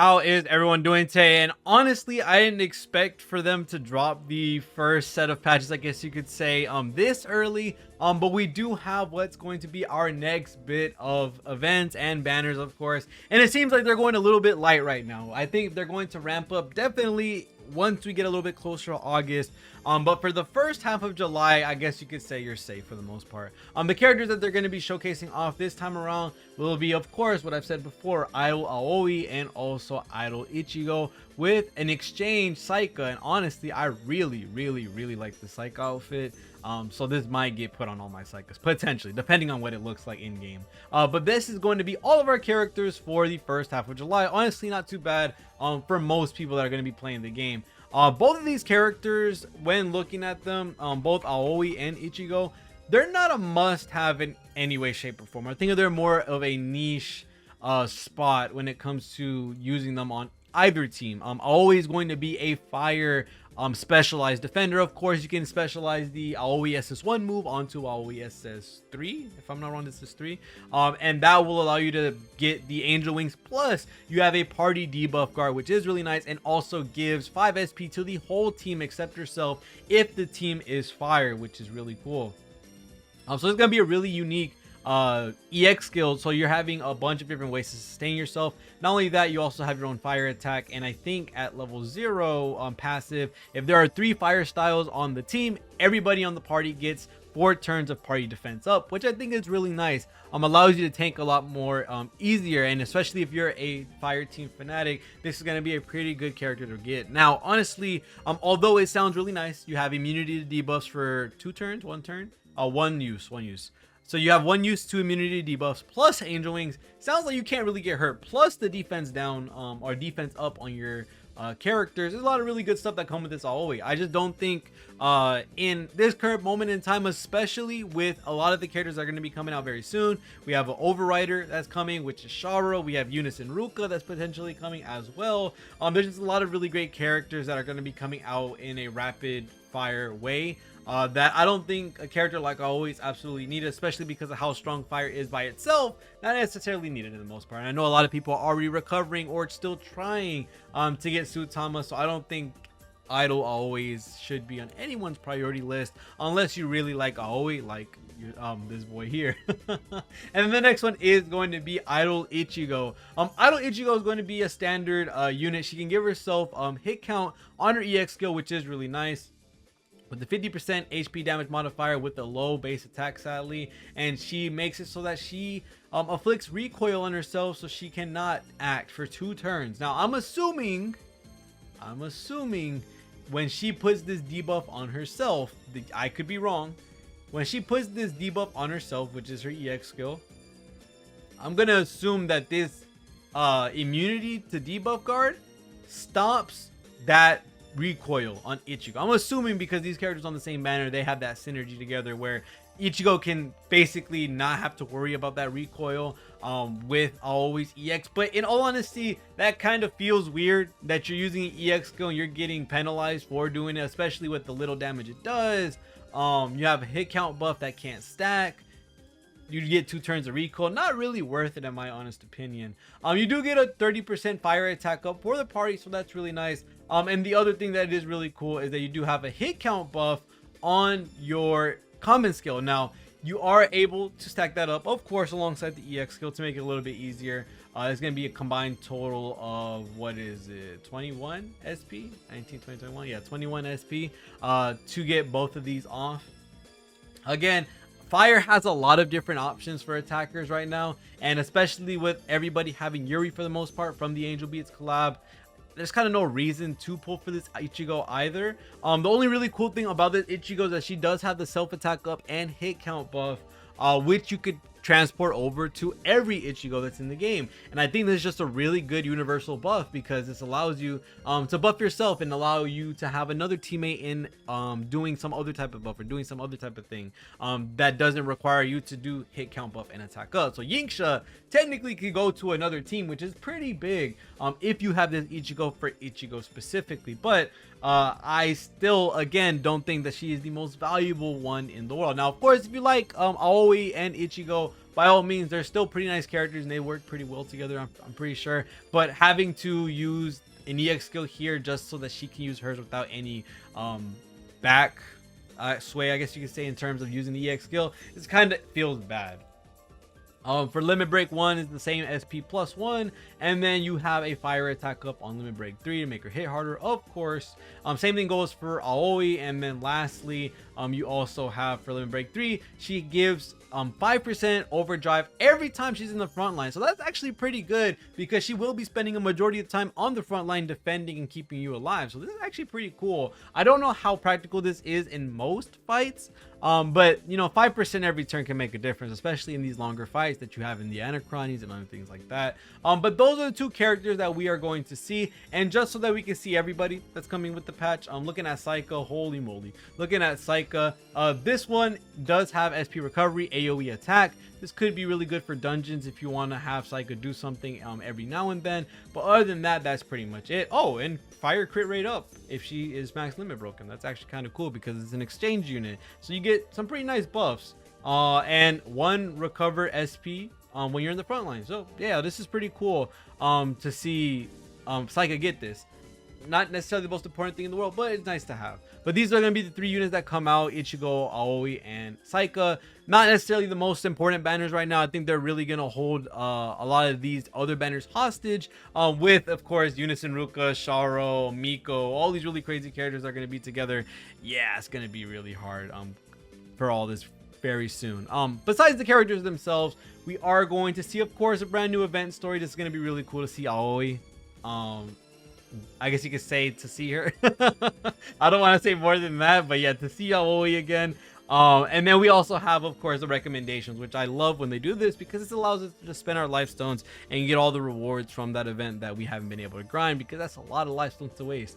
How is everyone doing today? And honestly, I didn't expect for them to drop the first set of patches, I guess you could say, this early. But we do have what's going to be our next bit of events and banners, of course. And it seems like they're going a little bit light right now. I think they're going to ramp up definitely once we get a little bit closer to August. But for the first half of July, I guess you could say you're safe for the most part. The characters that they're going to be showcasing off this time around will be, of course, what I've said before, Idol AOI and also Idol Ichigo with an exchange Psycha. And honestly, I really like the Psycha outfit. So this might get put on all my Psychas, potentially, depending on what it looks like in game. But this is going to be all of our characters for the first half of July. Honestly, not too bad for most people that are going to be playing the game. Both of these characters, when looking at them, both AOI and Ichigo, they're not a must-have in any way, shape, or form. I think they're more of a niche spot when it comes to using them on either team. Always going to be a fire specialized defender. Of course, you can specialize the AOI SS1 move onto AOI SS3. If I'm not wrong, this is 3. And that will allow you to get the angel wings. Plus, you have a party debuff guard, which is really nice, and also gives 5 SP to the whole team except yourself if the team is fire, which is really cool. So it's gonna be a really unique EX skill, so you're having a bunch of different ways to sustain yourself. Not only that, you also have your own fire attack, and I think at level 0 passive, if there are 3 fire styles on the team, everybody on the party gets 4 turns of party defense up, which I think is really nice. Allows you to tank a lot more easier, and especially if you're a fire team fanatic, this is going to be a pretty good character to get. Now honestly, although it sounds really nice, you have immunity to debuffs for 2 turns, 1 turn, one use. So you have 1 use, 2 immunity debuffs, plus angel wings. Sounds like you can't really get hurt. Plus the defense down or defense up on your characters. There's a lot of really good stuff that come with this AOI. I just don't think in this current moment in time, especially with a lot of the characters that are going to be coming out very soon. We have an Overrider that's coming, which is Shara. We have Eunice and Ruka that's potentially coming as well. There's just a lot of really great characters that are going to be coming out in a rapid fire way. That I don't think a character like AOI is absolutely needed, especially because of how strong fire is by itself. Not necessarily needed in the most part. I know a lot of people are already recovering or still trying to get Sutama, so I don't think Idol AOI should be on anyone's priority list unless you really like AOI, like this boy here. And then the next one is going to be Idol Ichigo. Idol Ichigo is going to be a standard unit. She can give herself hit count on her EX skill, which is really nice, with the 50% HP damage modifier with the low base attack, sadly, and she makes it so that she afflicts recoil on herself, so she cannot act for 2 turns. Now I'm assuming when she puts this debuff on herself, I could be wrong, when she puts this debuff on herself, which is her EX skill, I'm gonna assume that this immunity to debuff guard stops that recoil on Ichigo. I'm assuming because these characters on the same banner, they have that synergy together where Ichigo can basically not have to worry about that recoil with always EX. But in all honesty, that kind of feels weird that you're using an EX skill and you're getting penalized for doing it, especially with the little damage it does. You have a hit count buff that can't stack. You get 2 turns of recoil. Not really worth it in my honest opinion. You do get a 30% fire attack up for the party, so that's really nice. And the other thing that is really cool is that you do have a hit count buff on your common skill. Now you are able to stack that up, of course, alongside the EX skill to make it a little bit easier. It's going to be a combined total of, what is it, 21 SP, 19, 20, 21, yeah, 21 SP to get both of these off. Again, fire has a lot of different options for attackers right now, and especially with everybody having Yuri for the most part from the Angel Beats collab, there's kind of no reason to pull for this Ichigo either. The only really cool thing about this Ichigo is that she does have the self attack up and hit count buff, which you could transport over to every Ichigo that's in the game. And I think this is just a really good universal buff because this allows you to buff yourself and allow you to have another teammate in doing some other type of buff or doing some other type of thing that doesn't require you to do hit count buff and attack up. So Yinksha technically could go to another team, which is pretty big if you have this Ichigo for Ichigo specifically. But I still, again, don't think that she is the most valuable one in the world. Now, of course, if you like AOI and Ichigo, by all means, they're still pretty nice characters and they work pretty well together, I'm pretty sure. But having to use an EX skill here just so that she can use hers without any back sway, I guess you could say, in terms of using the EX skill, it kind of feels bad. For limit break 1 is the same SP +1, and then you have a fire attack up on limit break 3 to make her hit harder, of course. Same thing goes for AOI, and then lastly, you also have for limit break 3, she gives 5% overdrive every time she's in the front line. So that's actually pretty good because she will be spending a majority of the time on the front line defending and keeping you alive. So this is actually pretty cool. I don't know how practical this is in most fights, but you know, 5% every turn can make a difference, especially in these longer fights that you have in the Anachronies and other things like that. But those are the two characters that we are going to see, and just so that we can see everybody that's coming with the patch, I'm looking at Psycha. Holy moly, looking at Psycha, this one does have SP recovery, AOE attack. This could be really good for dungeons if you want to have Psycha do something every now and then, but other than that, that's pretty much it. Oh, and fire crit rate up if she is max limit broken. That's actually kind of cool because it's an exchange unit, so you get some pretty nice buffs, and 1 recover SP when you're in the front line. So yeah, this is pretty cool to see Psycha get this. Not necessarily the most important thing in the world, but it's nice to have. But these are going to be the 3 units that come out: Ichigo, AOI, and Psycha. Not necessarily the most important banners right now. I think they're really going to hold a lot of these other banners hostage, with, of course, Unison Ruka, Sharo, Miko. All these really crazy characters are going to be together. Yeah, it's going to be really hard for all this very soon. Besides the characters themselves, we are going to see, of course, a brand new event story. This is going to be really cool to see AOI. I guess you could say to see her. I don't want to say more than that, but yeah, to see AOI again. And then we also have, of course, the recommendations, which I love when they do this because this allows us to spend our life stones and get all the rewards from that event that we haven't been able to grind, because that's a lot of life stones to waste.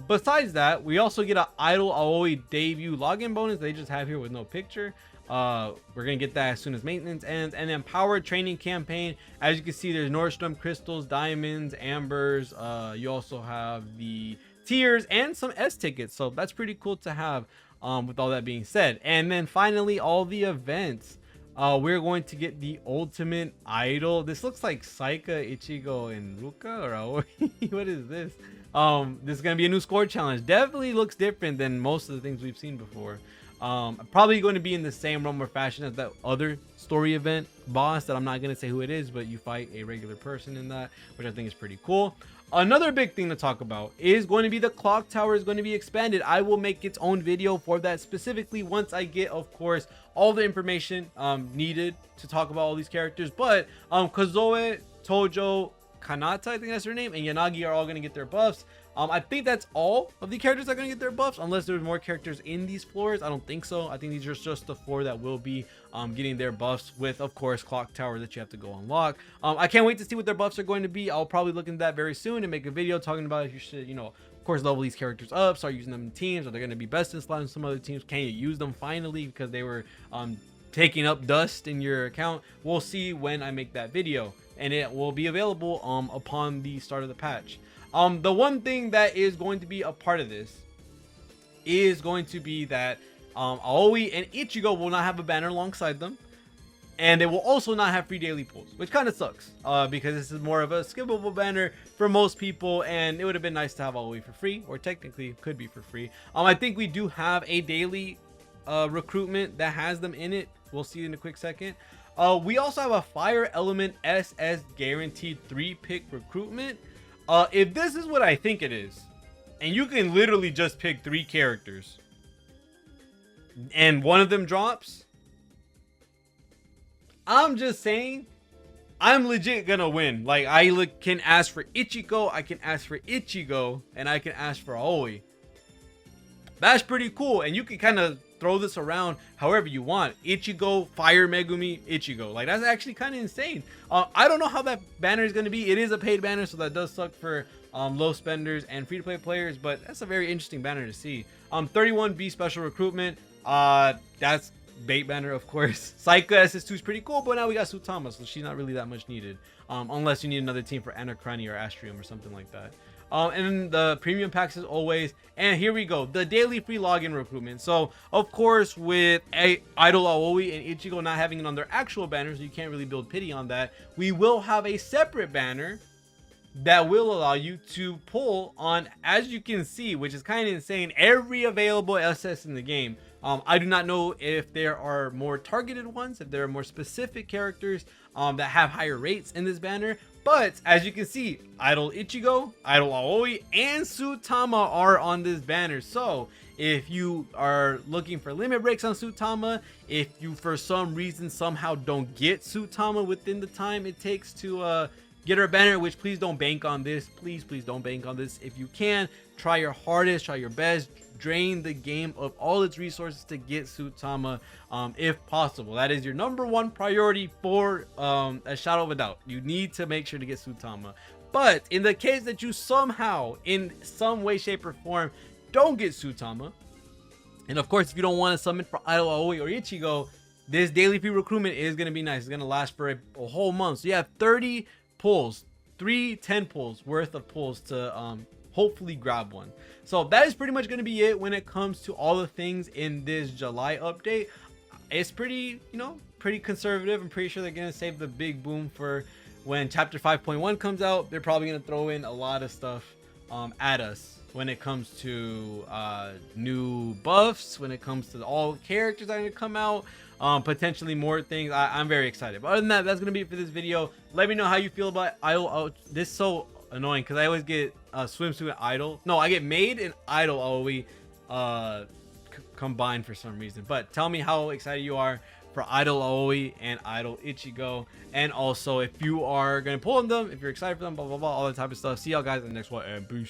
Besides that, we also get an idle AOI debut login bonus they just have here with no picture. We're gonna get that as soon as maintenance ends. And then power training campaign, as you can see, there's Nordstrom crystals, diamonds, ambers. You also have the tiers and some S tickets, so that's pretty cool to have, with all that being said. And then finally, all the events, we're going to get the ultimate idol. This looks like Psycha, Ichigo, and Ruka, or Aoi. What is this? This is gonna be a new score challenge. Definitely looks different than most of the things we've seen before. Probably going to be in the same realm or fashion as that other story event boss that I'm not going to say who it is, but you fight a regular person in that, which I think is pretty cool. Another big thing to talk about is going to be the clock tower is going to be expanded. I will make its own video for that specifically once I get, of course, all the information needed to talk about all these characters. But Kozoe, Tojo, Kanata, I think that's her name, and Yanagi are all going to get their buffs. I think that's all of the characters that are going to get their buffs, unless there's more characters in these floors. I don't think so. I think these are just the 4 that will be getting their buffs, with, of course, clock tower that you have to go unlock. I can't wait to see what their buffs are going to be. I'll probably look into that very soon and make a video talking about if you should, you know, of course, level these characters up, start using them in teams. Are they going to be best in slot in some other teams? Can you use them finally because they were taking up dust in your account? We'll see when I make that video, and it will be available upon the start of the patch. The one thing that is going to be a part of this is going to be that AOI and Ichigo will not have a banner alongside them, and they will also not have free daily pulls, which kind of sucks, because this is more of a skippable banner for most people, and it would have been nice to have AOI for free, or technically could be for free. I think we do have a daily recruitment that has them in it. We'll see in a quick second. We also have a fire element SS guaranteed 3-pick recruitment. If this is what I think it is, and you can literally just pick 3 characters and one of them drops, I'm just saying, I'm legit gonna win. Like, I can ask for Ichigo, I can ask for Ichigo, and I can ask for AOI. That's pretty cool, and you can kind of throw this around however you want. Ichigo, Fire Megumi, Ichigo. Like, that's actually kind of insane. I don't know how that banner is going to be. It is a paid banner, so that does suck for low spenders and free-to-play players, but that's a very interesting banner to see. 31B special recruitment. That's bait banner, of course. Psycha SS2 is pretty cool, but now we got Sutama, so she's not really that much needed. Unless you need another team for Anacrani or Astrium or something like that. And the premium packs as always. And here we go, the daily free login recruitment. So of course, with Idol Aoi and Ichigo not having it on their actual banners, so you can't really build pity on that, we will have a separate banner that will allow you to pull on, as you can see, which is kind of insane, every available SS in the game. I do not know if there are more targeted ones, if there are more specific characters that have higher rates in this banner, but as you can see, Idol Ichigo, Idol Aoi, and Sutama are on this banner. So if you are looking for limit breaks on Sutama, if you for some reason somehow don't get Sutama within the time it takes to get our banner, which please don't bank on this, please don't bank on this. If you can, try your hardest, try your best, drain the game of all its resources to get Sutama if possible. That is your #1 priority for a shadow of a doubt. You need to make sure to get Sutama. But in the case that you somehow in some way, shape, or form don't get Sutama, and of course if you don't want to summon for Idol Aoi or Ichigo, this daily free recruitment is going to be nice. It's going to last for a whole month, so you have 30 pulls, 10 pulls worth of pulls to hopefully grab one. So that is pretty much going to be it when it comes to all the things in this July update. It's pretty, you know, pretty conservative. I'm pretty sure they're going to save the big boom for when chapter 5.1 comes out. They're probably going to throw in a lot of stuff at us when it comes to new buffs, when it comes to all characters that are going to come out, potentially more things. I'm very excited. But other than that, that's going to be it for this video. Let me know how you feel about Idol. This is so annoying because I always get swimsuit Idol. No, I get Maid and Idol Aoi combined for some reason. But tell me how excited you are for Idol Aoi and Idol Ichigo, and also if you are going to pull on them, if you're excited for them, blah blah blah, all that type of stuff. See y'all guys in the next one, and peace.